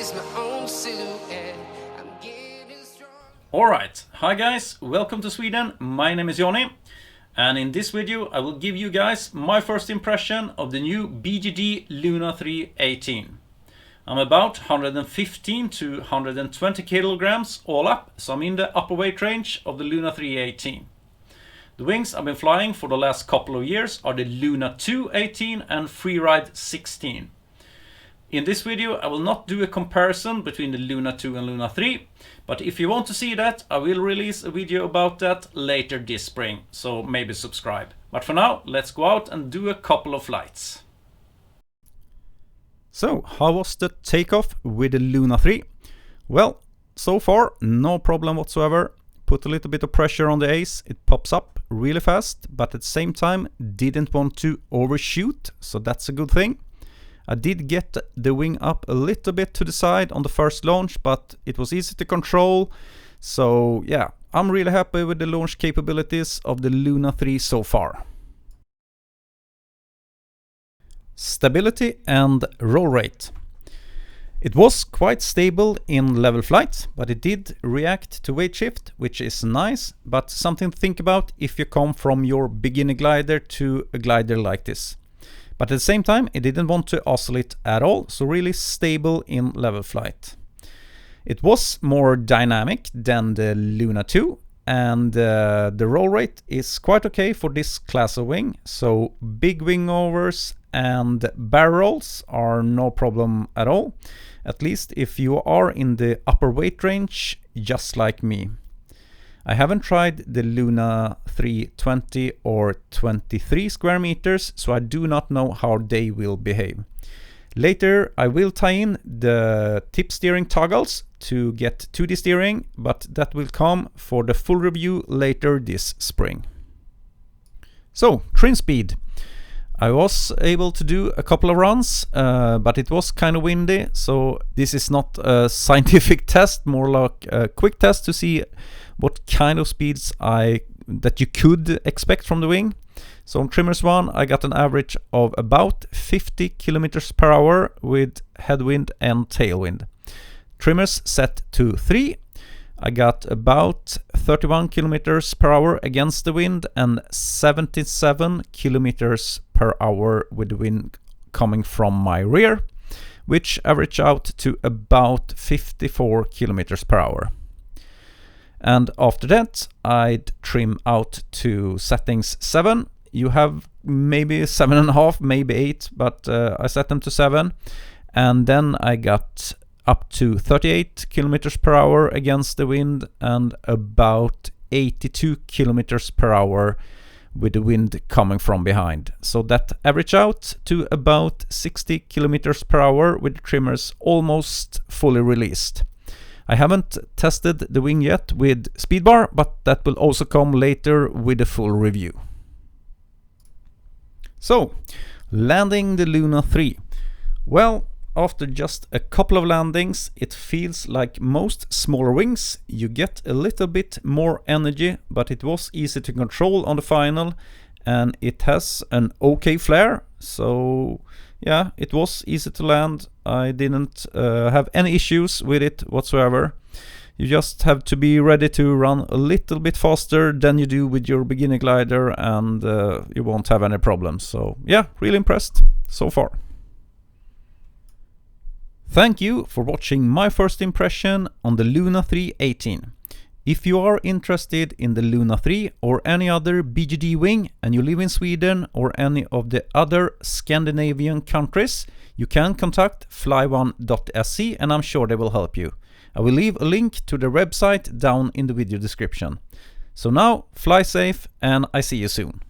is my own silhouette. I'm getting strong. Alright, hi guys, welcome to Sweden. My name is Johnny, and in this video I will give you guys my first impression of the new BGD Luna 318. I'm about 115 to 120 kilograms all up, so I'm in the upper weight range of the Luna 318. The wings I've been flying for the last couple of years are the Luna 218 and Freeride 16. In this video I will not do a comparison between the Luna 2 and Luna 3, but if you want to see that, I will release a video about that later this spring, so maybe subscribe. But for now, let's go out and do a couple of flights. So, how was the takeoff with the Luna 3? Well, so far, no problem whatsoever. Put a little bit of pressure on the ace, it pops up really fast, but at the same time didn't want to overshoot, so that's a good thing. I did get the wing up a little bit to the side on the first launch, but it was easy to control. So yeah, I'm really happy with the launch capabilities of the Luna 3 so far. Stability and roll rate. It was quite stable in level flight, but it did react to weight shift, which is nice, but something to think about if you come from your beginner glider to a glider like this. But at the same time, it didn't want to oscillate at all, so really stable in level flight. It was more dynamic than the Luna 2, and the roll rate is quite okay for this class of wing, so big wing overs and barrel rolls are no problem at all, at least if you are in the upper weight range, just like me. I haven't tried the Luna 320 or 23 square meters, so I do not know how they will behave. Later I will tie in the tip steering toggles to get 2D steering, but that will come for the full review later this spring. So, trim speed. I was able to do a couple of runs, but it was kind of windy, so this is not a scientific test, more like a quick test to see what kind of speeds that you could expect from the wing. So on Trimmers 1 I got an average of about 50 kilometers per hour with headwind and tailwind. Trimmers set to 3, I got about 31 kilometers per hour against the wind and 77 kilometers per hour with the wind coming from my rear, which average out to about 54 kilometers per hour. And after that I'd trim out to settings 7. You have maybe 7.5, maybe 8, but I set them to 7. And then I got up to 38 kilometers per hour against the wind and about 82 kilometers per hour with the wind coming from behind. So that average out to about 60 kilometers per hour with the trimmers almost fully released. I haven't tested the wing yet with speed bar, but that will also come later with a full review. So, landing the Luna 3. Well, after just a couple of landings, it feels like most smaller wings. You get a little bit more energy, but it was easy to control on the final, and it has an okay flare, so yeah, it was easy to land. I didn't have any issues with it whatsoever. You just have to be ready to run a little bit faster than you do with your beginner glider, and you won't have any problems. So yeah, really impressed so far. Thank you for watching my first impression on the Luna 318. If you are interested in the Luna 3 or any other BGD wing and you live in Sweden or any of the other Scandinavian countries, you can contact fly1.se and I'm sure they will help you. I will leave a link to the website down in the video description. So now, fly safe and I see you soon.